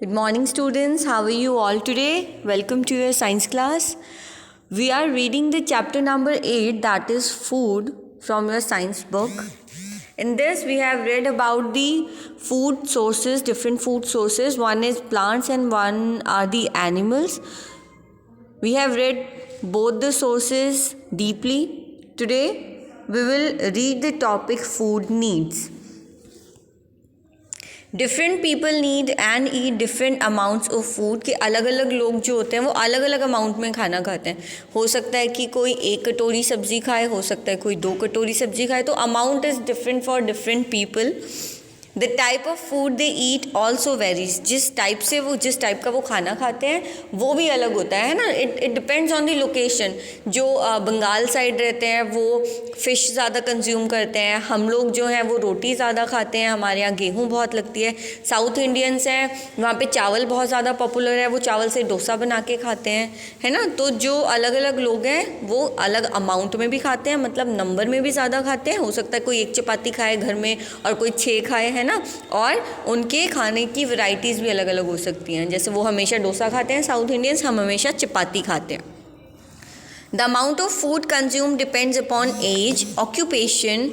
Good morning, students. How are you all today? Welcome to your science class. We are reading the chapter number 8, that is food, from your science book. In this, we have read about the food sources, different food sources. One is plants and one are the animals. We have read both the sources deeply. Today, we will read the topic food needs. Different people need and eat different amounts of food कि अलग अलग लोग जो होते हैं वो अलग अलग अमाउंट में खाना खाते हैं. हो सकता है कि कोई 1 कटोरी सब्जी खाए, हो सकता है कोई 2 कटोरी सब्जी खाए. तो amount is different for different people. The type of food they eat also varies. जिस टाइप का वो खाना खाते हैं वो भी अलग होता है ना. It depends on the location. जो बंगाल साइड रहते हैं वो फ़िश ज़्यादा कंज्यूम करते हैं. हम लोग जो हैं वो रोटी ज़्यादा खाते हैं. हमारे यहाँ गेहूँ बहुत लगती है. साउथ इंडियंस हैं, वहाँ पे चावल बहुत ज़्यादा पॉपुलर है, वो चावल से डोसा बना के खाते हैं, है ना. तो जो अलग अलग लोग हैं वो अलग अमाउंट में भी खाते हैं, मतलब नंबर में भी ज़्यादा खाते हैं. हो सकता है कोई 1 चपाती खाए घर में और कोई 6 खाए, है ना. और उनके खाने की वैरायटीज़ भी अलग अलग हो सकती हैं. जैसे वो हमेशा डोसा खाते हैं साउथ इंडियंस, हम हमेशा चपाती खाते हैं. The amount of food consume depends upon age, occupation,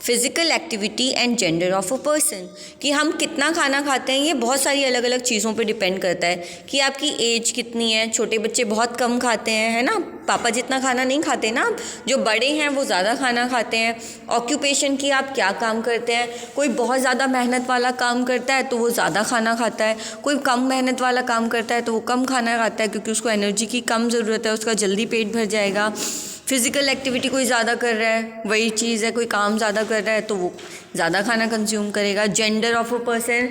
physical activity and gender of a person. कि हम कितना खाना खाते हैं ये बहुत सारी अलग अलग चीज़ों पे डिपेंड करता है. कि आपकी एज कितनी है. छोटे बच्चे बहुत कम खाते हैं, है ना. पापा जितना खाना नहीं खाते ना. जो बड़े हैं वो ज़्यादा खाना खाते हैं. ऑक्यूपेशन की आप क्या काम करते हैं. कोई बहुत ज़्यादा मेहनत वाला काम करता है तो वो ज़्यादा खाना खाता है. कोई कम मेहनत वाला काम करता है तो वो कम खाना खाता है क्योंकि उसको एनर्जी की कम ज़रूरत है, उसका जल्दी पेट भर जाएगा. फिज़िकल एक्टिविटी कोई ज़्यादा कर रहा है, वही चीज़ है, कोई काम ज़्यादा कर रहा है तो वो ज़्यादा खाना कंज्यूम करेगा. जेंडर ऑफ अ पर्सन,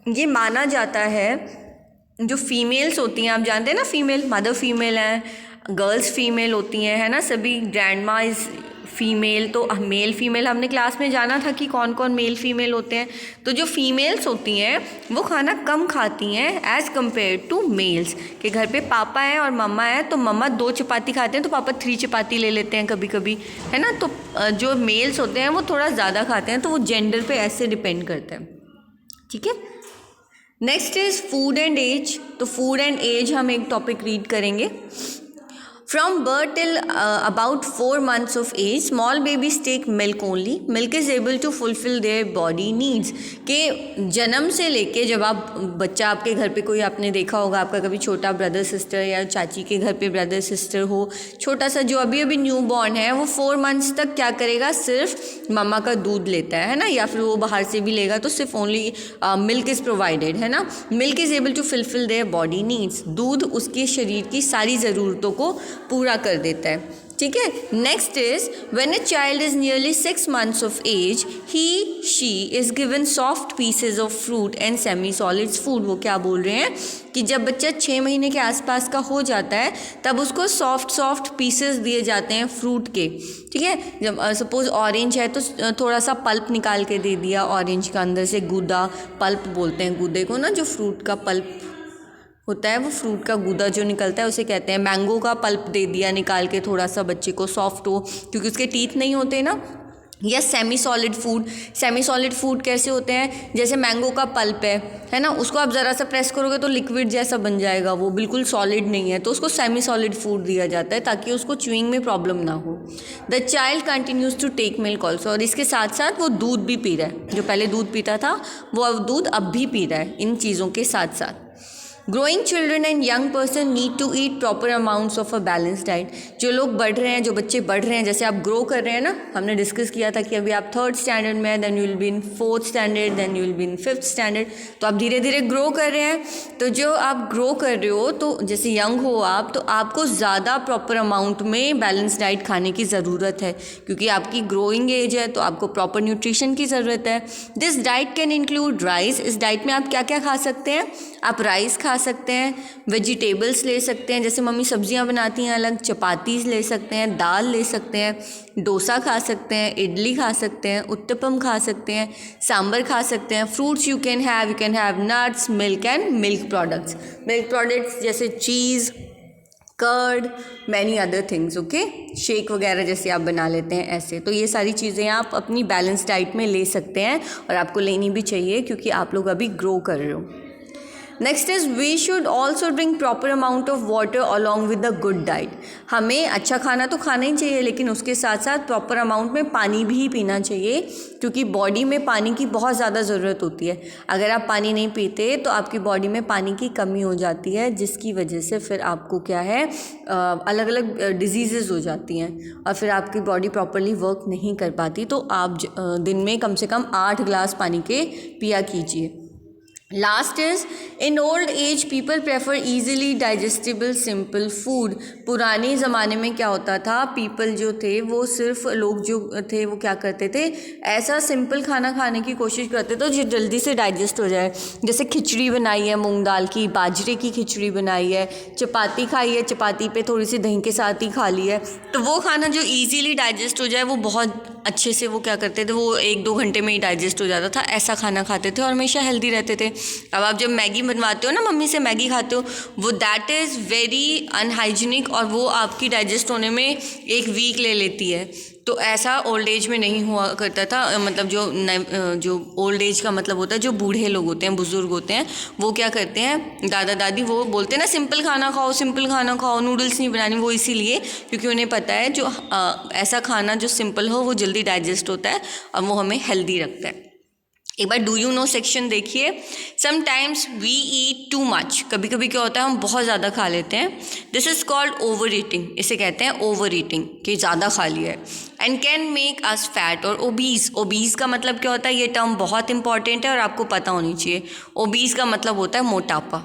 ये माना जाता है जो फीमेल्स होती हैं, आप जानते हैं ना, फीमेल मदर फीमेल हैं, गर्ल्स फीमेल होती हैं, है ना. सभी ग्रैंड माँ इज़ फीमेल. तो मेल फीमेल हमने क्लास में जाना था कि कौन कौन मेल फीमेल होते हैं. तो जो फीमेल्स होती हैं वो खाना कम खाती हैं एज़ कम्पेयर टू मेल्स. कि घर पे पापा हैं और मम्मा है तो मम्मा 2 चपाती खाते हैं तो पापा 3 चपाती ले लेते हैं कभी कभी, है ना. तो जो मेल्स होते हैं वो थोड़ा ज़्यादा खाते हैं. तो वो जेंडर पे ऐसे डिपेंड करता है, ठीक है. Next is food and age. तो फूड एंड एज हम एक टॉपिक रीड करेंगे. From birth till about 4 months of age, small babies take milk only. Milk is able to fulfill their body needs. कि जन्म से लेके जब आप बच्चा, आपके घर पे कोई आपने देखा होगा, आपका कभी छोटा ब्रदर सिस्टर या चाची के घर पे ब्रदर सिस्टर हो, छोटा सा जो अभी अभी न्यू बॉर्न है, वो 4 मंथ्स तक क्या करेगा, सिर्फ मम्मा का दूध लेता है ना. या फिर वो बाहर से भी लेगा तो सिर्फ ओनली मिल्क इज़ प्रोवाइडेड, है ना. Milk is able to fulfil their body needs. दूध उसके शरीर की सारी ज़रूरतों को पूरा कर देता है, ठीक है. Next is when a child is nearly 6 months of age, he she is given soft pieces of fruit and semi solids food. वो क्या बोल रहे हैं कि जब बच्चा 6 महीने के आसपास का हो जाता है तब उसको सॉफ्ट पीसेस दिए जाते हैं फ्रूट के, ठीक है. जब सपोज ऑरेंज है तो थोड़ा सा पल्प निकाल के दे दिया ऑरेंज का, अंदर से गूदा, पल्प बोलते हैं गूदे को ना, जो फ्रूट का पल्प होता है, वो फ्रूट का गूदा जो निकलता है उसे कहते हैं. मैंगो का पल्प दे दिया निकाल के थोड़ा सा बच्चे को, सॉफ्ट हो क्योंकि उसके टीथ नहीं होते ना. या semi solid food. Semi solid food कैसे होते हैं, जैसे मैंगो का पल्प है ना, उसको आप ज़रा सा प्रेस करोगे तो लिक्विड जैसा बन जाएगा, वो बिल्कुल सॉलिड नहीं है, तो उसको सेमी सॉलिड फूड दिया जाता है ताकि उसको च्यूइंग में प्रॉब्लम ना हो. The child continues to take milk also. और इसके साथ साथ वो दूध भी पी रहा है. जो पहले दूध पीता था वो अब दूध अब भी पी रहा है इन चीज़ों के साथ साथ. Growing children and young person need to eat proper amounts of a balance diet. जो लोग बढ़ रहे हैं, जो बच्चे बढ़ रहे हैं, जैसे आप ग्रो कर रहे हैं ना, हमने डिस्कस किया था कि अभी आप 3rd स्टैंडर्ड में है, then you will be in 4th standard, then you will be in 5th standard. तो आप धीरे धीरे ग्रो कर रहे हैं. तो जो आप ग्रो कर रहे हो, तो जैसे यंग हो आप, तो आपको ज़्यादा प्रॉपर अमाउंट में बैलेंस डाइट खाने की ज़रूरत है क्योंकि आपकी ग्रोइंग एज है, तो आपको प्रॉपर न्यूट्रिशन की ज़रूरत है. This diet can include rice. इस डाइट में आप क्या क्या खा सकते हैं, आप राइस खा सकते हैं, वेजिटेबल्स ले सकते हैं, जैसे मम्मी सब्जियां बनाती हैं अलग, चपातीस ले सकते हैं, दाल ले सकते हैं, डोसा खा सकते हैं, इडली खा सकते हैं, उत्तपम खा सकते हैं, सांभर खा सकते हैं. Fruits you can have nuts, milk and milk products जैसे cheese, curd, many other things. Okay, shake वगैरह जैसे आप बना लेते हैं ऐसे. तो ये सारी चीज़ें आप अपनी बैलेंस डाइट में ले सकते हैं और आपको लेनी भी चाहिए क्योंकि आप लोग अभी ग्रो कर रहे हो. Next is we should also drink proper amount of water along with the good diet. हमें अच्छा खाना तो खाना ही चाहिए, लेकिन उसके साथ साथ प्रॉपर अमाउंट में पानी भी पीना चाहिए, क्योंकि बॉडी में पानी की बहुत ज़्यादा ज़रूरत होती है। अगर आप पानी नहीं पीते तो आपकी बॉडी में पानी की कमी हो जाती है, जिसकी वजह से फिर आपको क्या है अलग अलग डिजीज़ हो जाती हैं और फिर आपकी बॉडी प्रॉपरली वर्क नहीं कर पाती। तो आप दिन में कम से कम 8 ग्लास पानी के पिया कीजिए। Last is in old age people prefer easily digestible simple food. पुराने ज़माने में क्या होता था, पीपल जो थे वो सिर्फ लोग जो थे वो क्या करते थे, ऐसा सिंपल खाना खाने की कोशिश करते थे जो जल्दी से डाइजेस्ट हो जाए। जैसे खिचड़ी बनाई है मूंग दाल की, बाजरे की खिचड़ी बनाई है, चपाती खाई है, चपाती पे थोड़ी सी दही के साथ ही खा ली है, तो वो खाना जो ईजीली डाइजेस्ट हो जाए वो बहुत अच्छे से वो क्या करते थे, वो 1-2 घंटे में ही डाइजेस्ट हो जाता था। ऐसा खाना खाते थे और हमेशा हेल्दी रहते थे। अब आप जब मैगी बनवाते हो ना, मम्मी से मैगी खाते हो, वो दैट इज़ वेरी अनहाइजीनिक और वो आपकी डाइजेस्ट होने में 1 वीक ले लेती है। तो ऐसा ओल्ड एज में नहीं हुआ करता था। मतलब जो ओल्ड एज का मतलब होता है, जो बूढ़े लोग होते हैं, बुज़ुर्ग होते हैं, वो क्या करते हैं, दादा दादी वो बोलते हैं ना सिंपल खाना खाओ, सिंपल खाना खाओ, नूडल्स नहीं बनानी। वो इसीलिए क्योंकि उन्हें पता है जो ऐसा खाना जो सिंपल हो वो जल्दी डाइजेस्ट होता है और वो हमें हेल्दी रखता है। एक बार डू यू नो सेक्शन देखिए। Sometimes we eat too much. कभी कभी क्या होता है, हम बहुत ज़्यादा खा लेते हैं। This is called over eating. इसे कहते हैं ओवर ईटिंग, कि ज़्यादा खा लिया है। And can make us fat और ओबीज। ओबीज का मतलब क्या होता है, ये टर्म बहुत इंपॉर्टेंट है और आपको पता होनी चाहिए। ओबीज का मतलब होता है मोटापा।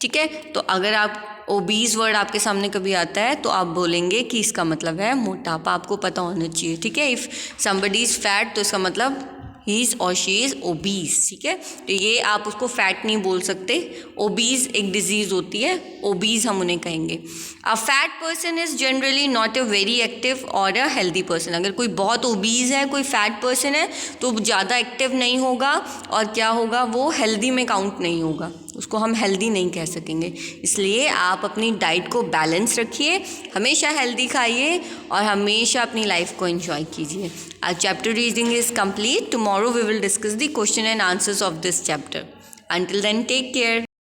ठीक है, तो अगर आप ओबीज वर्ड आपके सामने कभी आता है तो आप बोलेंगे कि इसका मतलब है मोटापा। आपको पता होना चाहिए। ठीक है, इफ़ समबडी इज़ फैट तो इसका मतलब ही इज़ और शी इज़ ओबीज। ठीक है, तो ये आप उसको फैट नहीं बोल सकते। ओबीज एक डिजीज़ होती है, ओबीज हम उन्हें कहेंगे। A fat person is generally not a very active और अ हेल्दी पर्सन। अगर कोई बहुत ओबीज है, कोई फैट पर्सन है, तो ज़्यादा एक्टिव नहीं होगा और क्या होगा, वो हेल्दी में काउंट नहीं होगा, उसको हम हेल्दी नहीं कह सकेंगे। इसलिए आप अपनी डाइट को बैलेंस रखिए, हमेशा हेल्दी खाइए और हमेशा अपनी लाइफ को एंजॉय कीजिए। Our chapter reading is complete. Tomorrow we will discuss the question and answers of this chapter. Until then, take care.